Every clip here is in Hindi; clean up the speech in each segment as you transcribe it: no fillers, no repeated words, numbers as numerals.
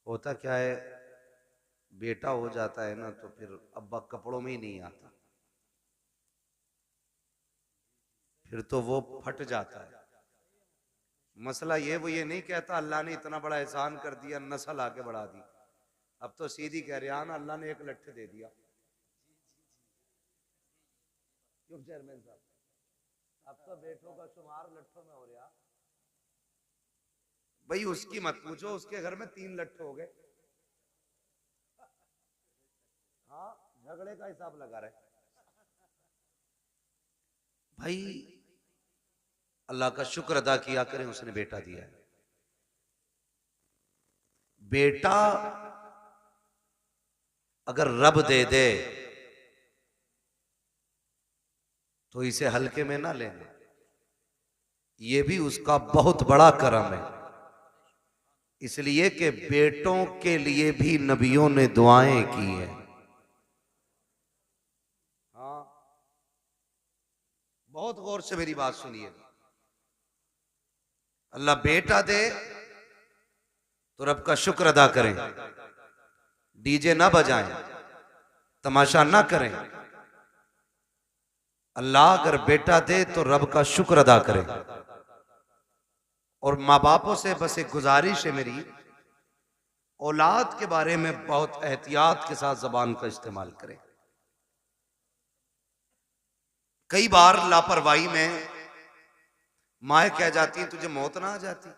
होता क्या है, बेटा हो जाता है ना तो फिर अब्बा कपड़ों में ही नहीं आता, फिर तो वो फट जाता है। मसला वो ये नहीं कहता अल्लाह ने इतना बड़ा एहसान कर दिया, नस्ल आगे बढ़ा दी। अब तो सीधी कह रहे हैं ना, अल्लाह ने एक लट्ठ दे दिया। क्यों चेयरमैन साहब, अब तो बेटों का शुमार लट्ठों में हो रहा। भाई उसकी मत पूछो, उसके घर में 3 लट्ठ हो गए। हाँ, झगड़े का हिसाब लगा रहे भाई। अल्लाह का शुक्र अदा किया करें, उसने बेटा दिया है। बेटा अगर रब दे दे तो इसे हल्के में ना लेना, ये भी उसका बहुत बड़ा करम है। इसलिए कि बेटों के लिए भी नबियों ने दुआएं की है। हाँ, बहुत गौर से मेरी बात सुनिए। अल्लाह बेटा दे तो रब का शुक्र अदा करें, डीजे ना बजाएं, तमाशा ना करें। अल्लाह अगर बेटा दे तो रब का शुक्र अदा करें। और माँ बापों से बस एक गुजारिश है मेरी, औलाद के बारे में बहुत एहतियात के साथ जबान का इस्तेमाल करें। कई बार लापरवाही में माए कह जाती है तुझे मौत ना आ जाती,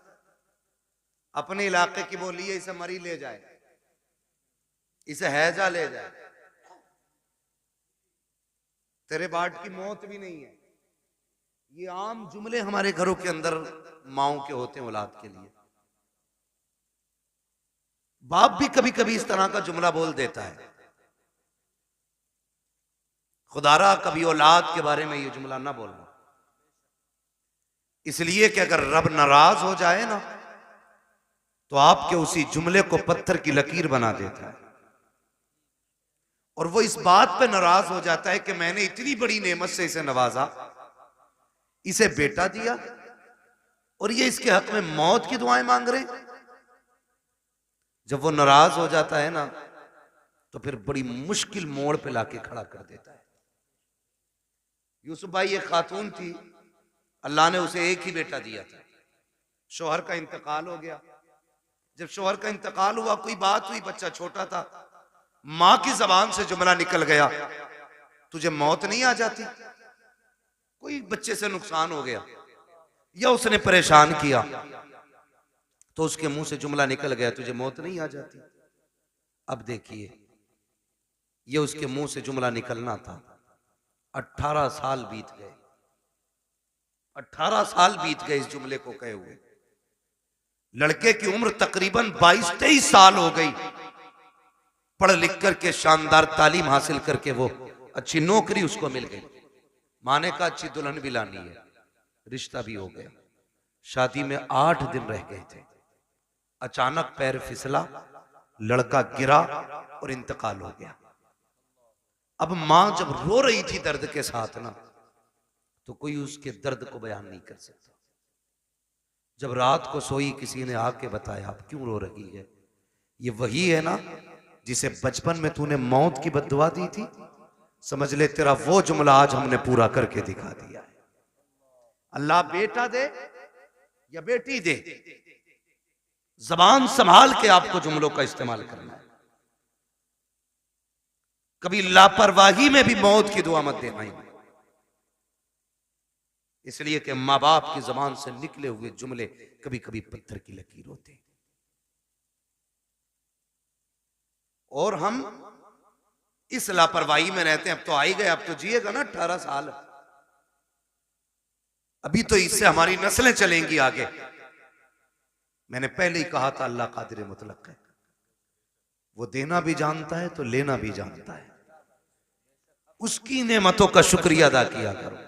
अपने इलाके की बोली है इसे मरी ले जाए, इसे हैजा ले जाए, तेरे बाट की मौत भी नहीं है। ये आम जुमले हमारे घरों के अंदर माओ के होते हैं औलाद के लिए। बाप भी कभी कभी इस तरह का जुमला बोल देता है। खुदारा कभी औलाद के बारे में ये जुमला ना बोलना, इसलिए कि अगर रब नाराज हो जाए ना तो आपके उसी जुमले को पत्थर की लकीर बना देता है। और वो इस बात पे नाराज हो जाता है कि मैंने इतनी बड़ी नेमत से इसे नवाजा, इसे बेटा दिया, और ये इसके हक में मौत की दुआएं मांग रहे। जब वो नाराज हो जाता है ना तो फिर बड़ी मुश्किल मोड़ पे लाके खड़ा कर देता है। यूसुफ भाई एक खातून थी, अल्लाह ने उसे एक ही बेटा दिया था, शोहर का इंतकाल हो गया। जब शोहर का इंतकाल हुआ, कोई बात हुई, बच्चा छोटा था, मां की जबान से जुमला निकल गया, तुझे मौत नहीं आ जाती? कोई बच्चे से नुकसान हो गया या उसने परेशान किया तो उसके मुंह से जुमला निकल गया, तुझे मौत नहीं आ जाती? अब देखिए, ये उसके मुंह से जुमला निकलना था। 18 साल बीत गए, 18 साल बीत गए इस जुमले को कहे हुए। लड़के की उम्र तकरीबन 22-23 साल हो गई। पढ़ लिख करके शानदार तालीम हासिल करके वो अच्छी नौकरी उसको मिल गई। माँ ने कहा अच्छी दुल्हन भी लानी है, रिश्ता भी हो गया। शादी में 8 दिन रह गए थे, अचानक पैर फिसला, लड़का गिरा और इंतकाल हो गया। अब मां जब रो रही थी दर्द के साथ ना, तो कोई उसके दर्द को बयान नहीं कर सकता। जब रात को सोई, किसी ने आके बताया आप क्यों रो रही है? ये वही है ना जिसे बचपन में तूने मौत की बद्दुआ दी थी, समझ ले तेरा वो जुमला आज हमने पूरा करके दिखा दिया है। अल्लाह बेटा दे या बेटी दे, जबान संभाल के आपको जुमलों का इस्तेमाल करना है। कभी लापरवाही में भी मौत की दुआ मत देना, इसलिए कि मां बाप की जबान से निकले हुए जुमले कभी कभी पत्थर की लकीर होते हैं। और हम इस लापरवाही में रहते हैं। अब तो आ ही गए, अब तो जिएगा ना 18 साल, अभी तो इससे हमारी नस्लें चलेंगी आगे। मैंने पहले ही कहा था अल्लाह कादिर मुतलक है, वो देना भी जानता है तो लेना भी जानता है। उसकी नेमतों का शुक्रिया अदा किया करो।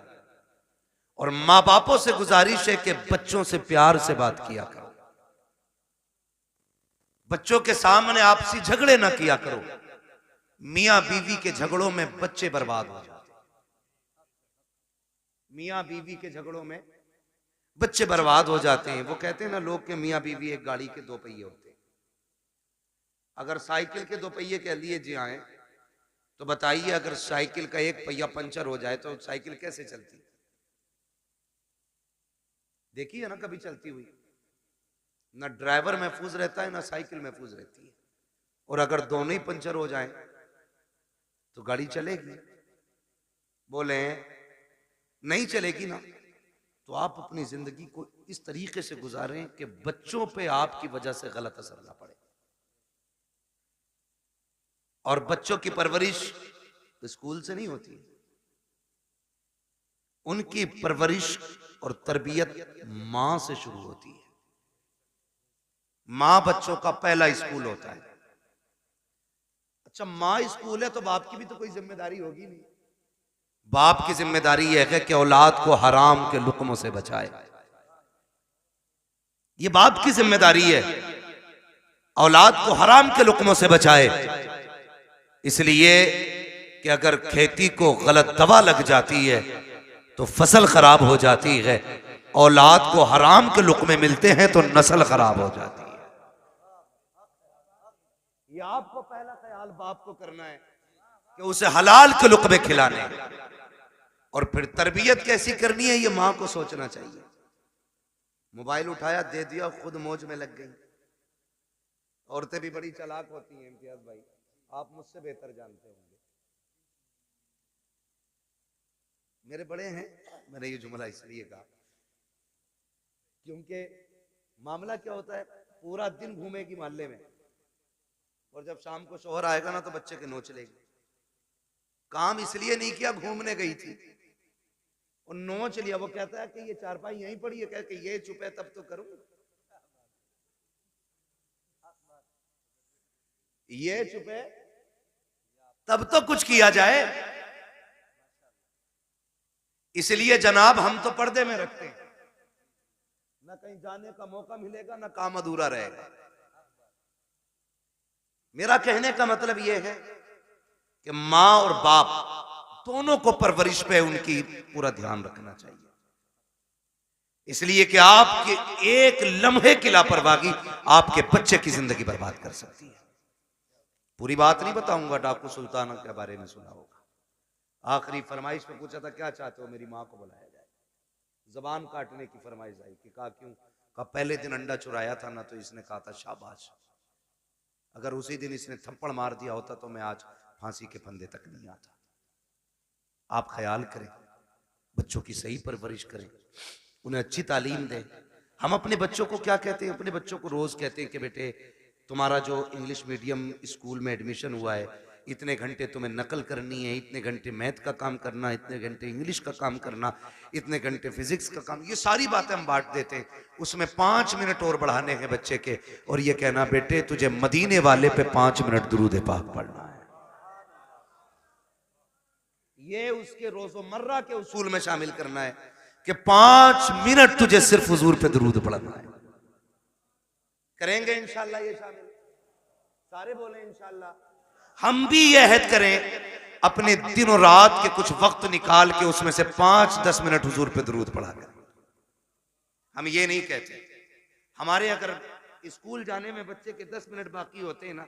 और मां बापों से गुजारिश है कि बच्चों से प्यार से बात किया करो, बच्चों के सामने आपसी झगड़े ना किया करो। मियां बीवी के झगड़ों में बच्चे बर्बाद हो जाते, मियां बीवी के झगड़ों में बच्चे बर्बाद हो जाते हैं। वो कहते हैं ना लोग के मियां बीवी एक गाड़ी के 2 पहिए होते हैं। अगर साइकिल के दो पहिए कह लिए जी आए तो बताइए, अगर साइकिल का एक पहिया पंचर हो जाए तो साइकिल कैसे चलती? देखी है ना कभी चलती हुई? ना ड्राइवर महफूज रहता है ना साइकिल महफूज रहती है। और अगर दोनों ही पंचर हो जाए तो गाड़ी चलेगी? बोले नहीं चलेगी ना। तो आप अपनी जिंदगी को इस तरीके से गुजारें कि बच्चों पे आपकी वजह से गलत असर ना पड़े। और बच्चों की परवरिश स्कूल से नहीं होती, उनकी परवरिश और तरबियत मां से शुरू होती है। मां बच्चों का पहला स्कूल होता है। अच्छा, मां स्कूल है तो बाप की भी तो कोई जिम्मेदारी होगी नहीं। बाप की जिम्मेदारी यह है कि औलाद को हराम के लुक्मों से बचाए। ये बाप की जिम्मेदारी है, औलाद को हराम के लुक्मों से बचाए। इसलिए कि अगर खेती को गलत दवा लग जाती है तो फसल खराब हो जाती है, औलाद को हराम के लुक्मे मिलते हैं तो नस्ल खराब हो जाती है। ये आपको पहला ख्याल बाप को करना है कि उसे हलाल के लुक्मे खिलाने, और फिर तरबियत कैसी करनी है ये मां को सोचना चाहिए। मोबाइल उठाया दे दिया, खुद मौज में लग गई। औरतें भी बड़ी चालाक होती हैं इम्तियाज भाई, आप मुझसे बेहतर जानते होंगे। मेरे बड़े हैं, मैंने ये जुमला इसलिए कहा क्योंकि मामला क्या होता है, पूरा दिन घूमेगी मोहल्ले में और जब शाम को शोहर आएगा ना तो बच्चे के नोच लेगी। काम इसलिए नहीं किया, घूमने गई थी और नोच लिया। वो कहता है कि ये चारपाई यहीं पड़ी है, कह के ये चुप है तब तो करूं, ये चुप है तब तो कुछ किया जाए। इसलिए जनाब हम तो पर्दे में रखते हैं, ना कहीं जाने का मौका मिलेगा ना काम अधूरा रहेगा। मेरा कहने का मतलब यह है कि मां और बाप दोनों को परवरिश पे उनकी पूरा ध्यान रखना चाहिए। इसलिए कि आपके एक लम्हे की लापरवाही आपके बच्चे की जिंदगी बर्बाद कर सकती है। पूरी बात नहीं बताऊंगा, डाकू सुल्ताना के बारे में सुना होगा। आखिरी फरमाइश में पूछा था क्या चाहते हो, मेरी मां को बुलाया जाए। जबान काटने की फरमाइश आई कि कहा क्यों? कहा पहले दिन अंडा चुराया था ना तो इसने कहा था शाबाश, अगर उसी दिन इसने थप्पड़ मार दिया होता तो मैं आज फांसी के फंदे तक नहीं आता। आप ख्याल करें, बच्चों की सही परवरिश करें, उन्हें अच्छी तालीम दें। हम अपने बच्चों को क्या कहते हैं? अपने बच्चों को रोज कहते हैं कि बेटे तुम्हारा जो इंग्लिश मीडियम स्कूल में एडमिशन हुआ है, इतने घंटे तुम्हें नकल करनी है, इतने घंटे मैथ का काम करना, इतने घंटे इंग्लिश का काम करना, इतने घंटे फिजिक्स का काम। ये सारी बातें हम बांट देते हैं। उसमें 5 मिनट और बढ़ाने हैं बच्चे के, और ये कहना बेटे तुझे मदीने वाले पे 5 मिनट दुरूद पाक पढ़ना है। ये उसके रोजमर्रा के उसूल में शामिल करना है कि 5 मिनट तुझे सिर्फ हुजूर पे दुरूद पढ़ना है। करेंगे इंशाल्लाह ये शामिल? सारे बोले इंशाल्लाह। हम भी ये अहद करें अपने दिन और रात के कुछ वक्त निकाल के उसमें से 5-10 मिनट हुजूर पे दुरूद पढ़ा करें। हम ये नहीं कहते, हमारे अगर स्कूल जाने में बच्चे के 10 मिनट बाकी होते हैं ना,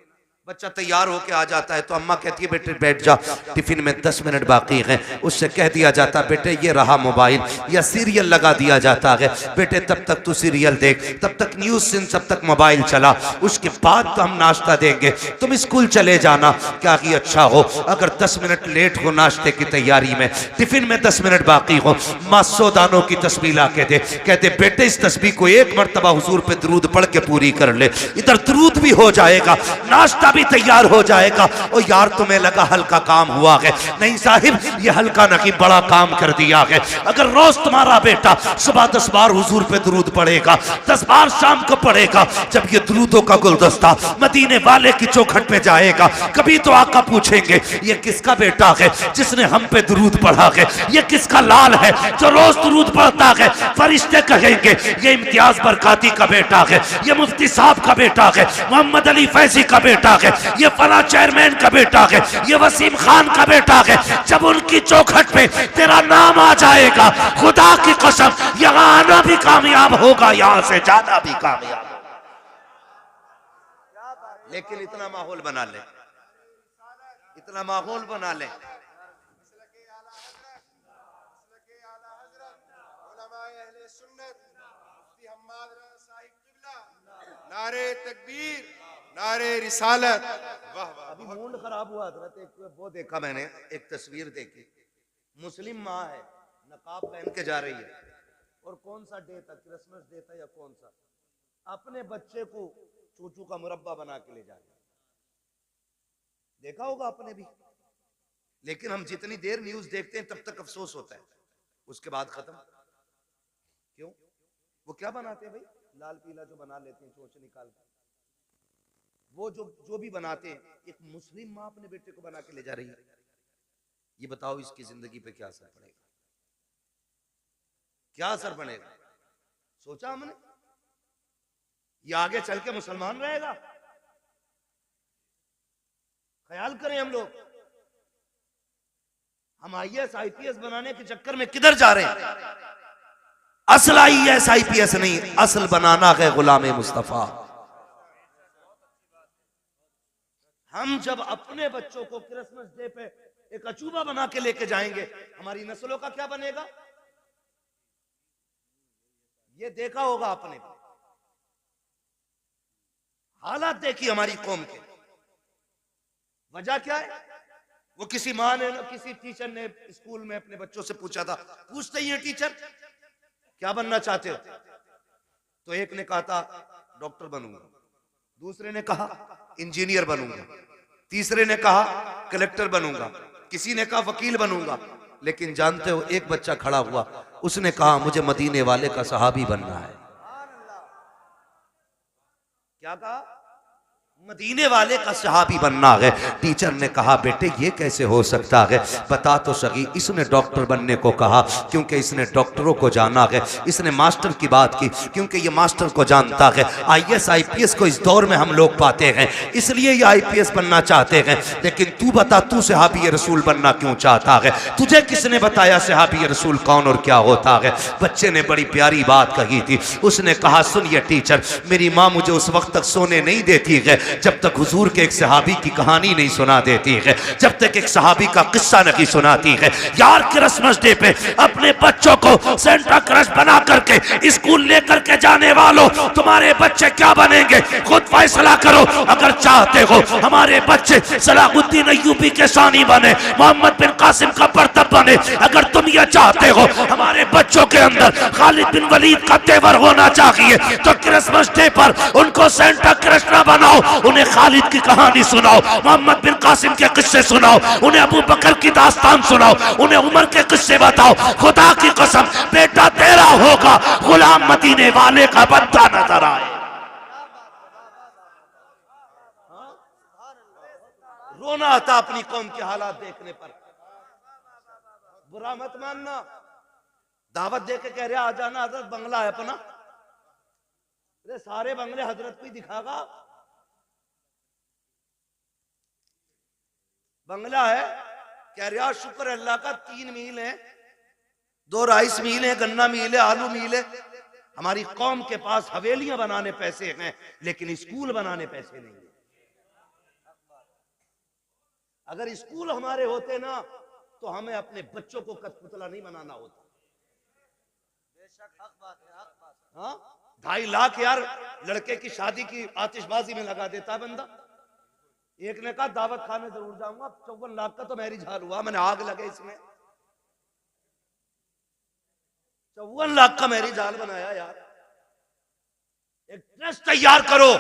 बच्चा तैयार होके आ जाता है तो अम्मा कहती है बेटे बैठ जा, टिफिन में 10 मिनट बाकी हैं। उससे कह दिया जाता बेटे ये रहा मोबाइल, या सीरियल लगा दिया जाता है, बेटे तब तक तू सीरियल देख, तब तक न्यूज सुन, तब तक मोबाइल चला, उसके बाद तो हम नाश्ता देंगे, तुम स्कूल चले जाना। क्या ही अच्छा हो अगर 10 मिनट लेट हो नाश्ते की तैयारी में, टिफिन में 10 मिनट बाकी हो, माँ 100 दानों की तस्बीह ला के दे, कहते बेटे इस तस्बीह को 1 मरतबा हुजूर पे दरूद पढ़ के पूरी कर ले, इधर दरूद भी हो जाएगा, नाश्ता भी तैयार हो जाएगा। और यार तुम्हें लगा हल्का काम हुआ है, नहीं साहिब ये हल्का नहीं बड़ा काम कर दिया है। अगर रोज तुम्हारा बेटा सुबह 10 बार हुजूर पे दरूद पढ़ेगा, 10 बार शाम को पढ़ेगा, जब ये दरूदों का गुलदस्ता मदीने वाले की चौखट पे जाएगा, कभी तो आका पूछेंगे ये किसका बेटा है जिसने हम पे दरूद पढ़ा है, ये किसका लाल है जो रोज दरूद पढ़ता है। फरिश्ते कहेंगे ये इम्तियाज बरकाती का बेटा है, ये मुफ्ती साहब का बेटा है, मोहम्मद अली फैजी का बेटा है, ये फला चेयरमैन का बेटा है, ये वसीम खान का बेटा है। जब उनकी चौखट पे तेरा नाम आ जाएगा, खुदा की कसम यहां आना भी कामयाब होगा, यहां से जाना भी कामयाब। क्या लेकिन इतना माहौल बना ले, इतना माहौल बना ले। नारे तकबीर, नारे रिसालत। वाह वाह। अभी मूड खराब हुआ हजरत, एक वो देखा मैंने, एक तस्वीर देखी, मुस्लिम माँ है, नकाब पहन के जा रही है, और कौन सा डे था, क्रिसमस डे था या कौन सा, अपने बच्चे को चूचू का मुरब्बा बना के ले जा रही है। देखा होगा आपने भी। लेकिन हम जितनी देर न्यूज देखते हैं तब तक अफसोस होता है, उसके बाद खत्म। क्यों? वो क्या बनाते हैं भाई, लाल पीला जो बना लेते हैं चोच निकाल के, वो जो भी बनाते हैं, एक मुस्लिम माँ अपने बेटे को बना के ले जा रही है। ये बताओ इसकी जिंदगी पे क्या असर पड़ेगा, क्या असर पड़ेगा? सोचा हमने? ये आगे चल के मुसलमान रहेगा? ख्याल करें हम लोग। हम IAS IPS बनाने के चक्कर में किधर जा रहे हैं? असल IAS IPS नहीं, असल बनाना है गुलाम मुस्तफा। हम जब अपने बच्चों को क्रिसमस डे पे एक अचूबा बना के लेके जाएंगे, हमारी नस्लों का क्या बनेगा? ये देखा होगा आपने, हालात देखी हमारी कौम के। वजह क्या है? वो किसी माँ ने, किसी टीचर ने स्कूल में अपने बच्चों से पूछा था, पूछते ही है टीचर क्या बनना चाहते हो? तो एक ने कहा था डॉक्टर बनूंगा, दूसरे ने कहा इंजीनियर बनूंगा, तीसरे ने कहा कलेक्टर बनूंगा, किसी ने कहा वकील बनूंगा। लेकिन जानते हो एक बच्चा खड़ा हुआ, उसने कहा मुझे मदीने वाले का सहाबी बनना है। क्या कहा? मदीने वाले का सहाबी बनना है। टीचर ने कहा बेटे ये कैसे हो सकता है, बता तो सही। इसने डॉक्टर बनने को कहा क्योंकि इसने डॉक्टरों को जाना है, इसने मास्टर की बात की क्योंकि ये मास्टर को जानता है। IAS IPS को इस दौर में हम लोग पाते हैं, इसलिए ये IPS बनना चाहते हैं। लेकिन तू बता, तू सहाबी रसूल बनना क्यों चाहता है? तुझे किसने बताया सहाबी रसूल कौन और क्या होता है? बच्चे ने बड़ी प्यारी बात कही थी। उसने कहा सुनिए टीचर, मेरी माँ मुझे उस वक्त तक सोने नहीं देती है जब तक हुजूर के एक सहाबी की कहानी नहीं सुना देती है, जब तक एक सहाबी का किस्सा नहीं सुनाती है। यार क्रिसमस डे पे अपने बच्चों को सेंटा क्रश बना करके स्कूल लेकर के जाने वालों, तुम्हारे बच्चे क्या बनेंगे खुद फैसला करो। अगर चाहते हो हमारे बच्चे सलाहुद्दीन अय्यूबी के सानी बने, मोहम्मद बिन कासिम का बर्तब बने, अगर तुम ये चाहते हो हमारे बच्चों के अंदर खालिद बिन वलीद का तेवर होना चाहिए, तो क्रिसमस डे पर उनको सेंटा क्रश ना बनाओ, उन्हें खालिद की कहानी सुनाओ, मोहम्मद बिन कासिम के किस्से सुनाओ, उन्हें अबू बकर की दास्तान सुनाओ, उन्हें उमर के किस्से बताओ। खुदा की कसम बेटा तेरा होगा, गुलाम मदीने वाले का बच्चा नजर आए। रोना आता अपनी कौम के हालात देखने पर। बुरा मत मानना, दावत दे के कह रहे आ जाना, हजरत बंगला है अपना। अरे सारे बंगले हजरत को ही दिखागा। बंगला है, कह रहा शुक्र अल्लाह का 3 मील है, 2 राइस मील है, गन्ना मील है, आलू मील है। हमारी कौम के पास हवेलियां बनाने पैसे हैं लेकिन स्कूल बनाने पैसे नहीं है। अगर स्कूल हमारे होते ना तो हमें अपने बच्चों को कठपुतला नहीं बनाना होता। बेशक हक बात है, हक बात। हाँ 2.5 लाख यार लड़के की शादी की आतिशबाजी में लगा देता है बंदा। एक ने कहा दावत खाने जरूर जाऊंगा, 54 लाख का तो मैरिज हाल हुआ, मैंने आग लगे इसमें। 54 लाख का मैरिज हाल बनाया यार। एक ट्रस्ट तैयार करो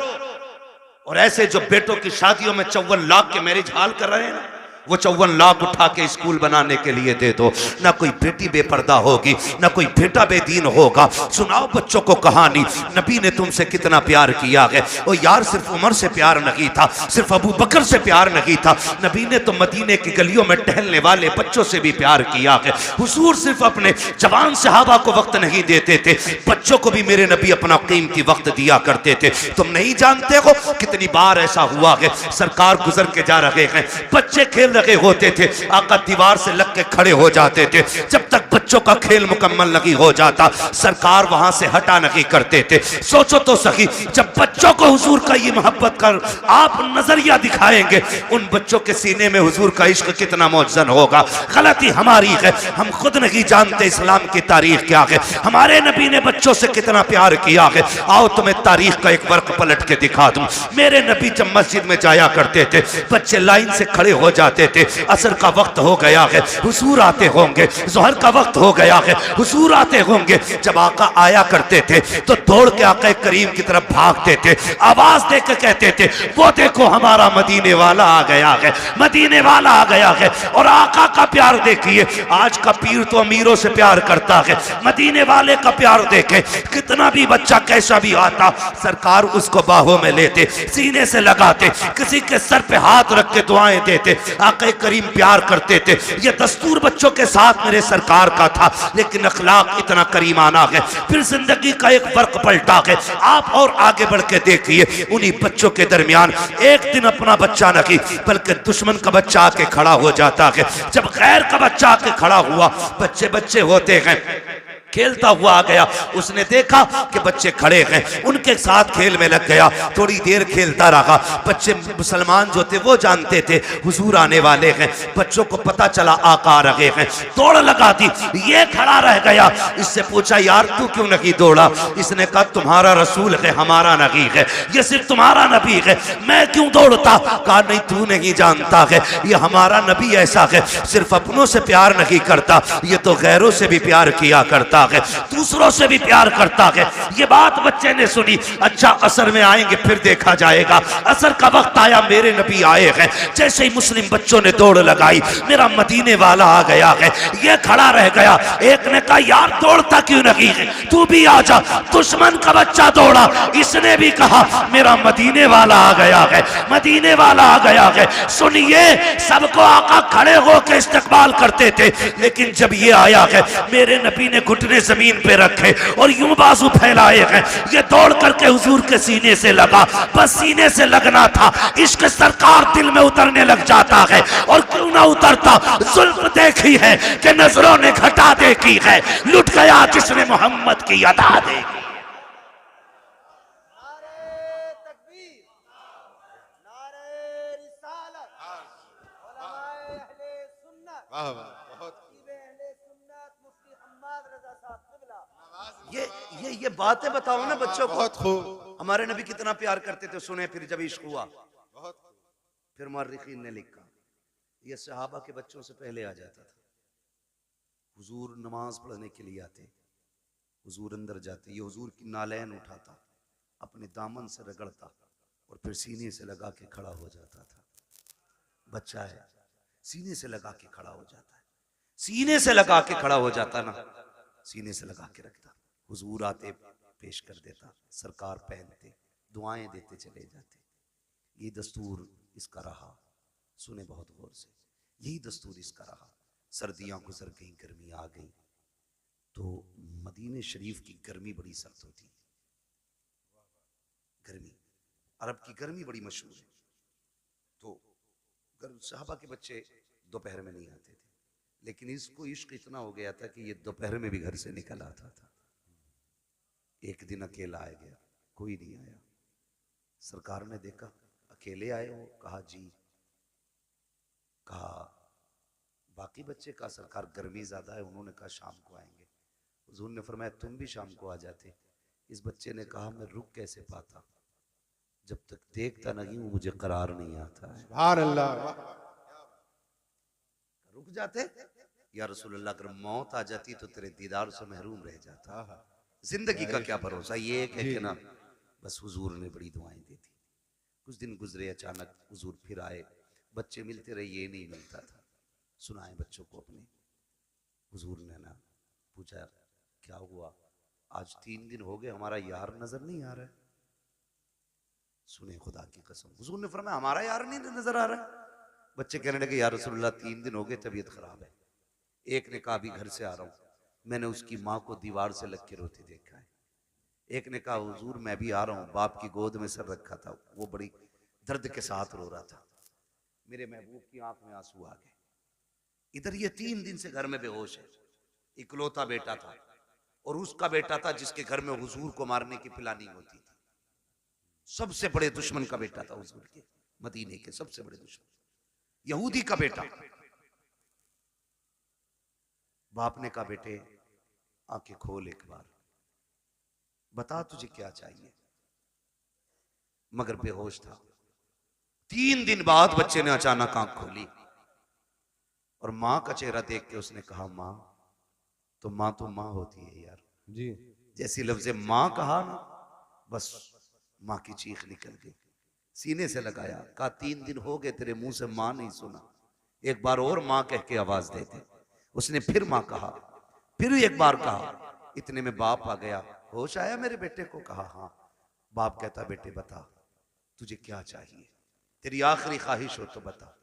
और ऐसे जो बेटों की शादियों में 54 लाख के मैरिज हाल कर रहे हैं ना, वो 54 लाख उठा के स्कूल बनाने के लिए दे दो। ना कोई बेटी बेपर्दा होगी, ना कोई बेटा बेदीन होगा। सुनाओ बच्चों को कहानी, नबी ने तुमसे कितना प्यार किया है। ओ यार सिर्फ उमर से प्यार नहीं था, सिर्फ अबू बकर से प्यार नहीं था, नबी ने तो मदीने की गलियों में टहलने वाले बच्चों से भी प्यार किया है। हुजूर सिर्फ अपने जवान सहाबा को वक्त नहीं देते थे, बच्चों को भी मेरे नबी अपना कीमती वक्त दिया करते थे। तुम नहीं जानते हो कितनी बार ऐसा हुआ है, सरकार गुजर के जा रहे हैं, बच्चे खेल रहे होते थे, आका दीवार से लग के खड़े हो जाते थे। जब तक बच्चों का खेल मुकम्मल नहीं हो जाता, सरकार वहां से हटा नहीं करते थे। सोचो तो सही, जब बच्चों को हुजूर का ये मोहब्बत कर आप नजरिया दिखाएंगे, उन बच्चों के सीने में हुजूर का इश्क कितना मौजन होगा। गलती हमारी है, हम खुद नहीं जानते इस्लाम की तारीख क्या है, हमारे नबी ने बच्चों से कितना प्यार किया है। आओ तुम्हें तारीख का एक वर्क पलट के दिखा दूं। मेरे नबी जब मस्जिद में जाया करते थे, बच्चे लाइन से खड़े हो जाते थे, असर का वक्त हो गया है, हुजूर आते होंगे, जोहर का वक्त हो गया है, हुजूर आते होंगे। जब आका आया करते थे तो दौड़ के आका करीम की तरफ भागते थे, आवाज देकर कहते थे, वो देखो हमारा मदीने वाला आ गया है, मदीने वाला आ गया है। और आका का प्यार देखिए, आज का पीर तो अमीरों से प्यार करता है, मदीने वाले का प्यार देखे, कितना भी बच्चा कैसा भी आता, सरकार उसको बाहों में लेते, सीने से लगाते, किसी के सर पे हाथ रख के दुआएं देते। आका करीम प्यार करते थे। ये दस्तूर बच्चों के साथ मेरे सरकार का था, लेकिन अखलाक इतना करीमाना है। फिर जिंदगी का एक फर्क पलटा है। आप और आगे बढ़ के देखिए, उन्हीं बच्चों के दरमियान एक दिन अपना बच्चा नहीं बल्कि दुश्मन का बच्चा आके खड़ा हो जाता है। जब गैर का बच्चा आके खड़ा हुआ, बच्चे बच्चे होते हैं, खेलता हुआ आ गया, उसने देखा कि बच्चे खड़े हैं, उनके साथ खेल में लग गया। थोड़ी देर खेलता रहा, बच्चे मुसलमान जो थे वो जानते थे हुजूर आने वाले हैं, बच्चों को पता चला आका आ रहे हैं, दौड़ लगा दी। ये खड़ा रह गया, इससे पूछा यार तू क्यों नहीं दौड़ा? इसने कहा तुम्हारा रसूल है, हमारा नबी है, ये सिर्फ तुम्हारा नबी है, मैं क्यों दौड़ता? कहा नहीं तू नहीं जानता है, ये हमारा नबी ऐसा है, सिर्फ अपनों से प्यार नहीं करता, ये तो गैरों से भी प्यार किया करता है, दूसरों से भी प्यार करता है। ये बात बच्चे ने सुनी। अच्छा असर में आएंगे फिर देखा जाएगा। असर का वक्त आया, मेरे नबी आए हैं। जैसे ही मुस्लिम बच्चों ने दौड़ लगाई, मेरा मदीने वाला आ गया है। ये खड़ा रह गया। एक ने कहा यार दौड़ता क्यों नहीं है, तू भी आ जा। दुश्मन का बच्चा दौड़ा, इसने भी कहा मेरा मदीने वाला आ गया है, मदीने वाला आ गया है। सुनिए, सबको आका खड़े होकर इस्तकबाल करते थे, लेकिन जब ये आया है, मेरे नबी ने घुटने जमीन पे रखे और यूं बाजू फैलाए हैं। ये दौड़ करके हुजूर के सीने से लगा, बस सीने से लगना था। इश्क सरकार दिल में उतरने लग जाता है, और क्यों ना उतरता। जुल्म देखी है कि नजरों ने घटा देखी है, लुट गया जिसने मोहम्मद की अदा देखी। वाह वाह, बहुत ये बातें बताओ ना बच्चों को। बहुत खूब। हमारे नबी कितना प्यार करते थे, सुने फिर जब इश्क हुआ। बहुत खूब। फिर मुअर्रिखीन ने लिखा, ये सहाबा के बच्चों से पहले आ जाता था। हुजूर नमाज पढ़ने के लिए आते, हुजूर अंदर जाते, ये हुजूर की नालैन उठाता, अपने दामन से रगड़ता और फिर सीने से लगा के खड़ा हो जाता था। बच्चा है, सीने से लगा के खड़ा हो जाता है, सीने से लगा के खड़ा हो जाता ना, सीने से लगा के रखता। हुजूर आते पेश कर देता, सरकार पहनते, दुआएं देते चले जाते। ये दस्तूर इसका रहा। सुने बहुत गौर से, यही दस्तूर इसका रहा। सर्दियां गुजर गई, गर्मी आ गई, तो मदीने शरीफ की गर्मी बड़ी सख्त होती। गर्मी, अरब की गर्मी बड़ी मशहूर है। तो सहाबा के बच्चे दोपहर में नहीं आते थे, लेकिन इसको इश्क इतना हो गया था कि ये दोपहर में भी घर से निकल आता था। एक दिन अकेला आ गया, कोई नहीं आया। सरकार ने देखा अकेले आए हो, कहा जी। कहा बाकी बच्चे, का सरकार गर्मी ज्यादा है, उन्होंने कहा शाम को आएंगे। हुजूर ने फरमाया तुम भी शाम को आ जाते। इस बच्चे ने कहा मैं रुक कैसे पाता, जब तक देखता नहीं हूं मुझे करार नहीं आता है। सुभान अल्लाह। रुक जाते या रसूलुल्लाह, अगर मौत आ जाती तो तेरे दीदार से महरूम रह जाता। जिंदगी का क्या भरोसा, ये एक है कि ना। बस हुजूर ने बड़ी दुआएं दी थी। कुछ दिन गुजरे, अचानक हुजूर फिर आए, बच्चे मिलते रहे, ये नहीं मिलता था। सुनाए बच्चों को अपने। हुजूर ने ना पूछा क्या हुआ, आज 3 दिन हो गए हमारा यार नजर नहीं आ रहा है। सुने खुदा की कसम, हुजूर ने फरमाया हमारा यार नहीं नजर आ रहा है। बच्चे कहने लगे या रसूलुल्लाह 3 दिन हो गए, तबीयत खराब है। एक ने कहा अभी घर से आ रहा हूं, मैंने उसकी माँ को दीवार से लग के रोते देखा है। एक ने कहा हुजूर मैं भी आ रहा हूँ, बाप की गोद में सर रखा था, वो बड़ी दर्द के साथ रो रहा था, मेरे महबूब की आंख में आंसू आ गए। इधर ये 3 दिन से घर में बेहोश है। इकलौता बेटा था, और उसका बेटा था जिसके घर में हुजूर को मारने की प्लानिंग होती थी। सबसे बड़े दुश्मन का बेटा था हुजूर के, मदीने के सबसे बड़े दुश्मन, यहूदी का बेटा। बाप ने कहा, बेटे आंखें खोल एक बार, बता तुझे क्या चाहिए। मगर बेहोश था। 3 दिन बाद बच्चे ने अचानक आंख खोली और मां का चेहरा देख के उसने कहा, मां तो मां होती है यार। जी। जैसी लफ्ज़े मां कहा ना, बस मां की चीख निकल गई, सीने से लगाया, कहा 3 दिन हो गए तेरे मुंह से मां नहीं सुना, एक बार और मां कह के आवाज दे दे। उसने फिर मां कहा, फिर एक बार कहा। इतने में बाप आ गया, होश आया मेरे बेटे को? कहा हाँ। बाप कहता, बेटे बता तुझे क्या चाहिए, तेरी आखिरी ख्वाहिश हो तो बता।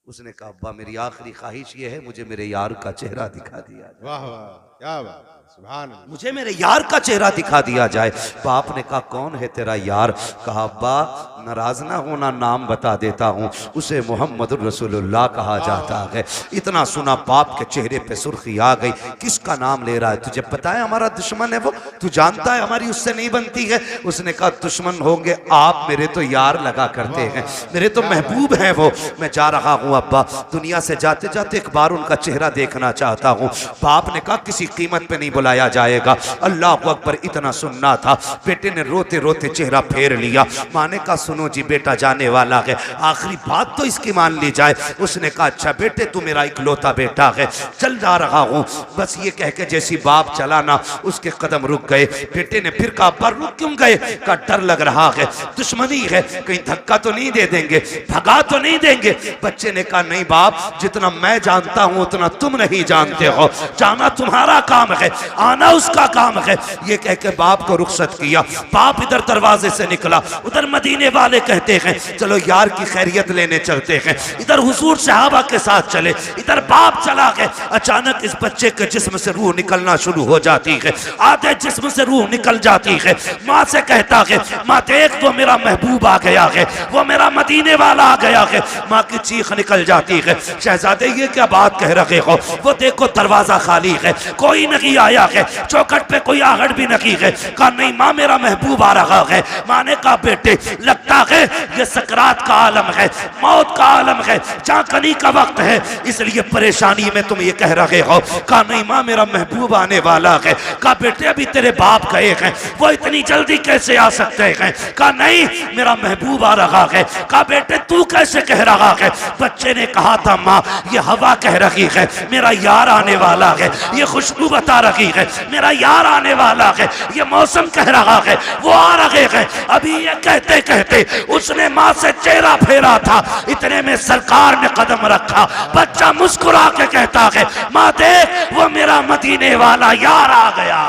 उसने कहा, अब्बा मेरी आखिरी ख्वाहिश ये है, मुझे मेरे यार का चेहरा दिखा दिया जाए। वाह वाह, क्या बात है, सुभान अल्लाह। मुझे मेरे यार का चेहरा दिखा दिया जाए। बाप ने कहा, कौन है तेरा यार? कहा, अब्बा नाराज ना होना, नाम बता देता हूँ, उसे मोहम्मद रसूलुल्लाह कहा जाता है। इतना सुना बाप के चेहरे पे सुर्खी आ गई, किसका नाम ले रहा है? तुझे पता है हमारा दुश्मन है वो, तू जानता है हमारी उससे नहीं बनती है। उसने कहा, दुश्मन होंगे आप, मेरे तो यार लगा करते हैं, मेरे तो महबूब हैं वो। मैं जा रहा हूँ अब्बा, दुनिया से जाते जाते एक बार उनका चेहरा देखना चाहता हूँ। बाप ने कहा, किसी कीमत पे नहीं बुलाया जाएगा। अल्लाह अकबर, इतना सुनना था। बेटे ने रोते रोते चेहरा फेर लिया। माँ ने कहा, सुनो जी बेटा जाने वाला है, आखिरी बात तो इसकी मान ली जाए। उसने कहा, अच्छा बेटे तू मेरा इकलौता बेटा है, चल जा रहा हूँ। बस ये कह के जैसी बाप चला ना, उसके कदम रुक गए। बेटे ने फिर कहा, पर रुक क्यों गए? का डर लग रहा है, दुश्मनी है, कहीं धक्का तो नहीं दे देंगे, भगा तो नहीं देंगे। बच्चे ने कहा, नहीं बाप, जितना मैं जानता हूं उतना तुम नहीं जानते हो, जाना तुम्हारा काम है, आना उसका काम है। ये कह के बाप को रुखसत किया। बाप इधर दरवाजे से निकला, उधर मदीने वाले कहते हैं चलो यार की खैरियत लेने चलते हैं। इधर हुजूर सहाबा के साथ चले, इधर बाप चला गया। अचानक इस बच्चे के जिस्म से रूह निकलना शुरू हो जाती है, आधे जिस्म से रूह निकल जाती है। माँ से कहता है, माँ देख वो मेरा महबूब आ गया है, वो मेरा मदीने वाला आ गया है। माँ की चीख निकल जाती है, शहजादे ये क्या बात कह रहे हो? वो देखो दरवाजा खाली है, कोई नहीं आया है, चौखट पे कोई आहट भी नहीं है। कहा, नहीं माँ मेरा महबूब आ रहा है। माँ ने कहा, बेटे लगता है ये सकरात का आलम है, मौत का आलम है, चाकनी का वक्त है, इसलिए परेशानी में तुम ये कह रहे हो। कहा, नहीं माँ मेरा महबूब आने वाला है। कहा, बेटे अभी तेरे बाप गए हैं, वो इतनी जल्दी कैसे आ सकते हैं? कहा, नहीं मेरा महबूब आ रहा है। कहा, बेटे तू कैसे कह रहा है? बच्चे ने कहा था, माँ ये हवा कह रही है मेरा यार आने वाला है, ये खुशबू बता रही है मेरा यार आने वाला है, ये मौसम कह रहा है वो आ रहे हैं। अभी ये कहते कहते उसने माँ से चेहरा फेरा था, इतने में सरकार ने कदम रखा। बच्चा मुस्कुरा के कहता है, माँ देख वो मेरा मदीने वाला यार आ गया।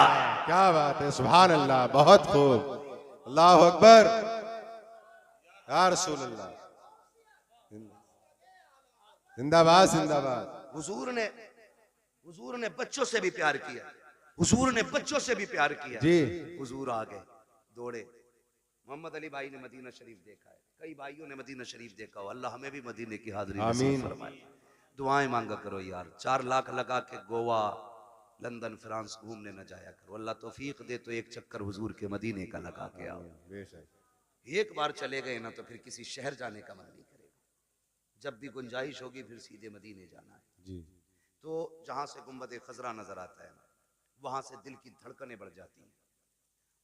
क्या बात है, सुभान अल्लाह, बहुत खूब, अल्लाह अकबर, या रसूल अल्लाह, जिंदाबाद जिंदाबाद। हुजूर ने बच्चों से भी प्यार किया, हुजूर ने बच्चों से भी प्यार किया जी। हुजूर आ गए, दौड़े। मोहम्मद अली भाई ने मदीना शरीफ देखा है, कई भाइयों ने मदीना शरीफ देखा हो। अल्लाह हमें भी मदीने की हाजिरी नसीब फरमाए। दुआएं मांगा करो यार, 4 लाख लगा के गोवा लंदन फ्रांस घूमने न जाया करो, अल्लाह तौफीक दे तो एक चक्कर हुजूर के मदीने का लगा के आओ। एक बार चले गए ना तो फिर किसी शहर जाने का मन नहीं करेगा। जब भी गुंजाइश होगी फिर सीधे मदीने जाना है जी। तो जहां से गुंबद खजरा नजर आता है ना, वहां से दिल की धड़कनें बढ़ जाती हैं,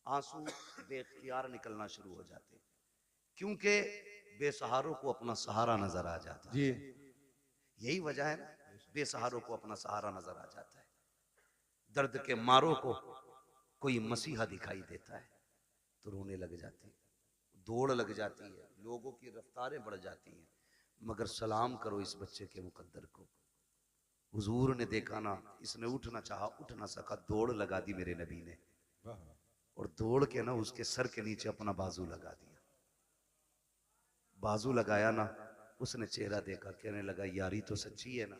आंसू बेख्तियार निकलना शुरू हो जाते हैं, क्योंकि बेसहारों को अपना सहारा नजर आ जाता है। जी। यही वजह है ना, बेसहारों को अपना सहारा नजर आ जाता है। दर्द के मारों को कोई मसीहा दिखाई देता है तो रोने लग जाते हैं, दौड़ लग जाती है, लोगों की रफ्तारें बढ़ जाती हैं। मगर सलाम करो इस बच्चे के मुकद्दर को, हुजूर ने देखा ना, इसने उठना चाहा उठ ना सका, दौड़ लगा दी मेरे नबी ने, और दौड़ के ना उसके सर के नीचे अपना बाजू लगा दिया। बाजू लगाया ना, उसने चेहरा देखा, कहने लगा यारी तो सच्ची है ना,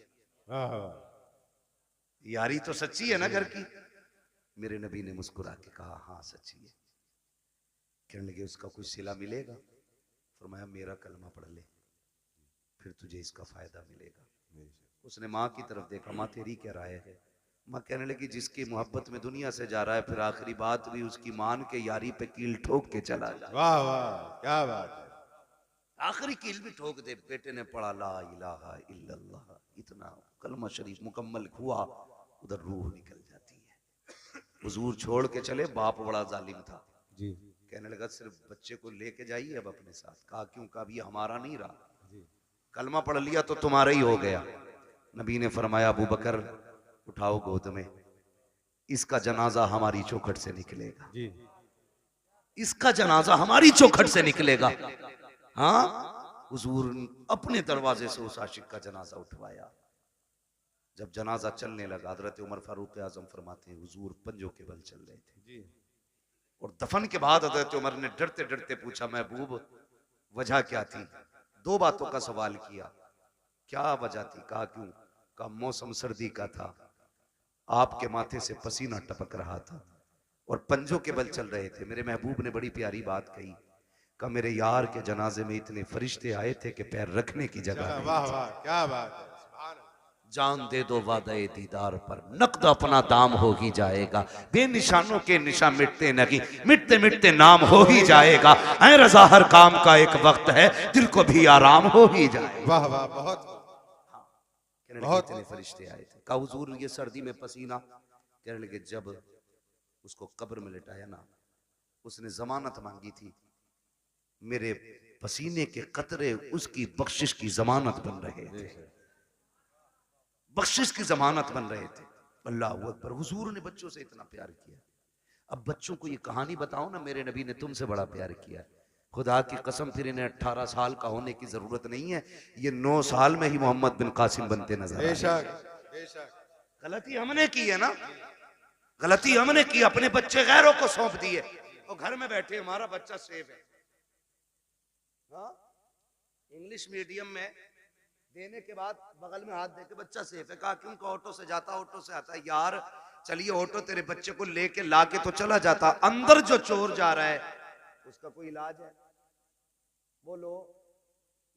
यारी तो सच्ची है ना घर की? मेरे नबी ने मुस्कुरा के कहा, हाँ सच्ची है। कहने लगे, उसका कुछ सिला मिलेगा? फरमाया, मेरा कलमा पढ़ ले, फिर तुझे इसका फायदा मिलेगा। उसने माँ की तरफ देखा, माँ तेरी क्या राय है? माँ कहने लगी जिसकी मोहब्बत में दुनिया से जा रहा है फिर आखिरी बात भी उसकी मान के यारी पे कील ठोक के चला जाए। वाह वाह, क्या बात है। आखिरी कील भी ठोक दे। बेटे ने पढ़ा ला इलाहा इल्लल्लाह, इतना कलमा शरीफ मुकम्मल हुआ, उधर रूह निकल जाती है। हुजूर छोड़ के चले, बाप बड़ा जालिम था। जी कहने लगा सिर्फ बच्चे को लेके जाइए अब अपने साथ। कहा क्यों? कहा भी हमारा नहीं रहा, कलमा पढ़ लिया तो तुम्हारा ही हो गया। नबी ने फरमाया अबू बकर उठाओ गोद में, इसका जनाजा हमारी चौखट से निकलेगा, जी इसका जनाजा हमारी चौखट से निकलेगा। हाँ, हुजूर अपने दरवाजे से उस आशिक का जनाजा उठवाया। जब जनाजा चलने लगा, हजरत उमर फारूक आजम फरमाते हैं हुजूर पंजों के बल चल रहे थे। जी और दफन के बाद हजरत उमर ने डरते डरते पूछा महबूब वजह क्या थी? दो बातों का सवाल किया। क्या वजह थी? कहा क्यों? कहा मौसम सर्दी का था, आपके माथे से पसीना टपक रहा था और पंजों के बल चल रहे थे। मेरे महबूब ने बड़ी प्यारी बात कही, कहा मेरे यार के जनाजे में इतने फरिश्ते आए थे कि पैर रखने की जगह नहीं। वाह वाह, क्या बात है। सुभान अल्लाह। जान दे दो वादे दीदार पर, नकद अपना दाम हो ही जाएगा। बेनिशानों के निशान मिटते नहीं, मिटते मिटते नाम हो ही जाएगा। ऐ रजा हर काम का एक वक्त है, दिल को भी आराम हो ही जाएगा। वाह वाह, बहुत बहुत इतने फरिश्ते आए थे। कहा हुजूर ये सर्दी में पसीना? कहने लगे जब उसको कब्र में लिटाया ना, उसने जमानत मांगी थी, मेरे पसीने के कतरे उसकी बख्शिश की जमानत बन रहे थे, बख्शिश की जमानत बन रहे थे। अल्लाह अकबर। हुजूर ने बच्चों से इतना प्यार किया। अब बच्चों को ये कहानी बताओ ना, मेरे नबी ने तुमसे बड़ा प्यार किया। खुदा की कसम फिर इन्हें 18 साल का होने की जरूरत नहीं है, ये 9 साल में ही मोहम्मद बिन कासिम बनते नजर आए। बेशक बेशक। गलती हमने की है ना, गलती हमने की, अपने बच्चे गैरों को सौंप दिए और घर में बैठे हमारा बच्चा सेफ है। हाँ? इंग्लिश मीडियम में देने के बाद बगल में हाथ देके बच्चा सेफ है। कहा क्यों? ऑटो से जाता ऑटो से आता। यार चलिए ऑटो तेरे बच्चे को लेके लाके तो चला जाता, अंदर जो चोर जा रहा है उसका कोई इलाज है? बोलो।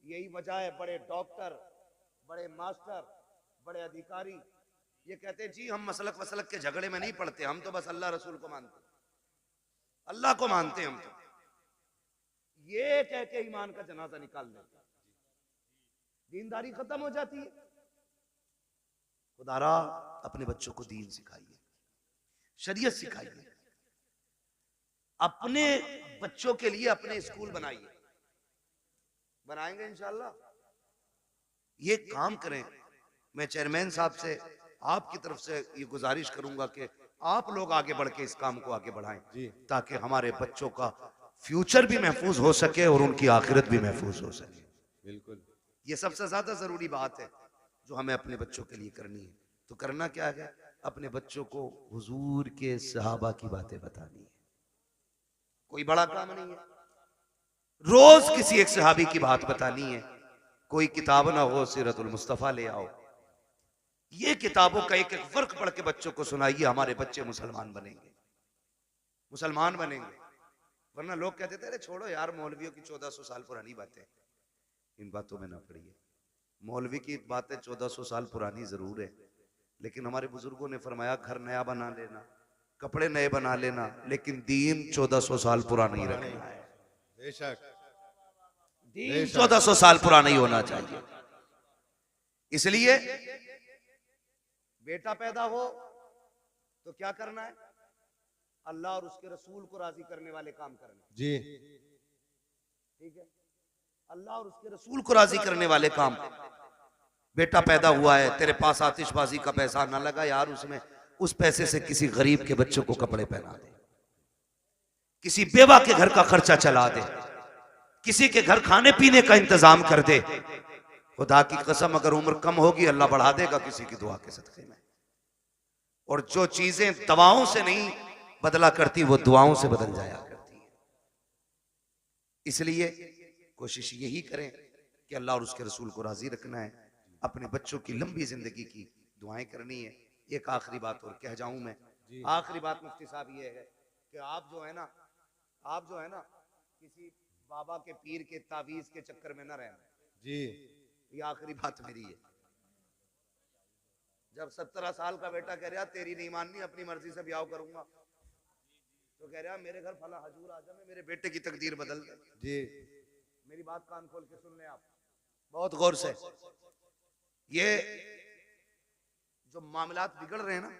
यही वजह है बड़े डॉक्टर, बड़े मास्टर, बड़े अधिकारी ये कहते हैं जी हम मसलक वसलक के झगड़े में नहीं पड़ते, हम तो बस अल्लाह रसूल को मानते, अल्लाह को मानते हम तो। ये कह के ईमान का जनाजा निकाल देते, दीनदारी खत्म हो जाती है। खुदारा अपने बच्चों को दीन सिखाइए, शरीयत सिखाइए, अपने बच्चों के लिए अपने स्कूल बनाइए। बनाएंगे इंशाल्लाह, ये काम करें। मैं चेयरमैन साहब से आपकी तरफ से ये गुजारिश करूंगा कि आप लोग आगे बढ़ के इस काम को आगे बढ़ाएं, ताकि हमारे बच्चों का फ्यूचर भी महफूज हो सके और उनकी आखिरत भी महफूज हो सके। बिल्कुल, ये सबसे ज्यादा जरूरी बात है जो हमें अपने बच्चों के लिए करनी है। तो करना क्या है? अपने बच्चों को हुजूर के सहाबा की बातें बतानी है। कोई बड़ा काम नहीं है, रोज किसी एक सहाबी की बात बतानी है। कोई किताब ना हो, सीरतुल मुस्तफा ले आओ, ये किताबों का एक एक फर्क पढ़ के बच्चों को सुनाइए। हमारे बच्चे मुसलमान बनेंगे, मुसलमान बनेंगे। वरना लोग कहते थे अरे छोड़ो यार मौलवियों की 1400 साल पुरानी बातें, इन बातों में ना पड़िए। मौलवी की बातें 1400 साल पुरानी जरूर है, लेकिन हमारे बुजुर्गों ने फरमाया घर नया बना लेना, कपड़े नए बना लेना, लेकिन दीन 1400 साल पुराना ही रखना है। बेशक। दीन 1400 साल पुराना ही होना चाहिए। इसलिए बेटा पैदा हो तो क्या करना है? अल्लाह और उसके रसूल को राजी करने वाले काम करना। जी ठीक है, अल्लाह और उसके रसूल को राजी करने वाले काम। बेटा पैदा हुआ है, तेरे पास आतिशबाजी का पैसा ना लगा यार, उसमें उस पैसे से किसी गरीब के बच्चों को कपड़े पहना दे, किसी बेवा के घर का खर्चा चला दे, किसी के घर खाने पीने का इंतजाम कर दे। खुदा की कसम अगर उम्र कम होगी अल्लाह बढ़ा देगा किसी की दुआ के सदके में। और जो चीजें दवाओं से नहीं बदला करती वो दुआओं से बदल जाया करती है। इसलिए कोशिश यही करें कि अल्लाह और उसके रसूल को राजी रखना है, अपने बच्चों की लंबी जिंदगी की दुआएं करनी है। एक आखिरी बात और कह जाऊं मैं, आखिरी बात मुफ्ती साहब ये है कि आप जो है ना किसी बाबा के पीर के तावीज के चक्कर में ना रहना। जी, ये आखिरी बात मेरी है। जब 17 साल का बेटा कह रहा तेरी नहीं माननी, अपनी मर्जी से ब्याह करूंगा, तो कह रहा मेरे घर फला हजूर आजम है, मेरे बेटे की तकदीर बदल दे। जी मेरी बात कान खोल के सुन लें आप बहुत गौर से। ये जो मामलात बिगड़ रहे हैं ना,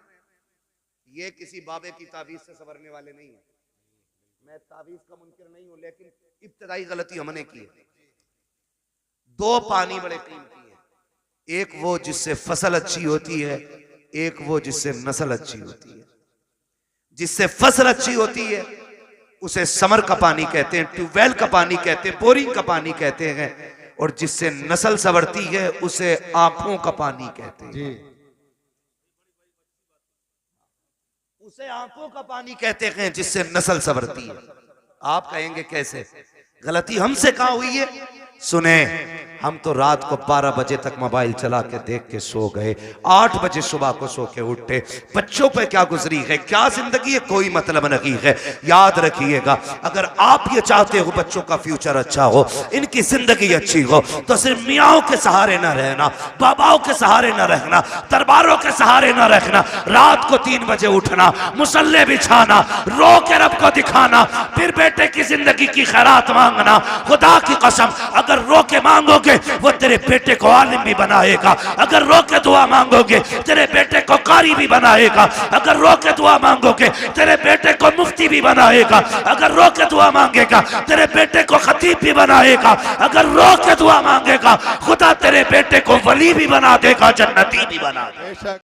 ये किसी बाबे की तावीज से संवरने वाले नहीं है। मैं तावीज का मुनकिर नहीं हूं, लेकिन इब्तदाई गलती हमने की है। दो पानी बड़े कीमती हैं, एक वो जिससे फसल अच्छी होती है, एक वो जिससे नस्ल अच्छी होती है। जिससे फसल अच्छी होती है उसे समर का पानी कहते हैं, ट्यूबवेल का पानी कहते हैं, बोरिंग का पानी कहते हैं, और जिससे नस्ल संवरती है उसे आंखों का पानी कहते हैं। जी उसे आंखों का पानी कहते हैं जिससे नस्ल संवरती है। आप कहेंगे कैसे? गलती हमसे कहां हुई है? सुने, हम तो रात को 12 बजे तक मोबाइल चला के देख के सो गए, 8 बजे सुबह को सो के उठे। बच्चों पे क्या गुजरी है, क्या जिंदगी है, कोई मतलब नहीं है। याद रखिएगा, अगर आप ये चाहते हो बच्चों का फ्यूचर अच्छा हो, इनकी जिंदगी अच्छी हो, तो सिर्फ मियाओं के सहारे ना रहना, बाबाओं के सहारे ना रहना, दरबारों के सहारे ना रखना। रात को 3 बजे उठना, मुसल्ले बिछाना, रो के रब को दिखाना, फिर बेटे की जिंदगी की खैरात मांगना। खुदा की कसम, अगर रो के मांगोगे वो तेरे बेटे को आलिम भी बनाएगा, अगर रो के दुआ मांगोगे तेरे बेटे को कारी भी बनाएगा, अगर रो के दुआ मांगोगे तेरे बेटे को मुफ्ती भी बनाएगा, अगर रो के दुआ मांगेगा तेरे बेटे को खतीब भी बनाएगा, अगर रो के दुआ मांगेगा खुदा तेरे बेटे को वली भी बना देगा, जन्नती भी बना देगा। बेशक।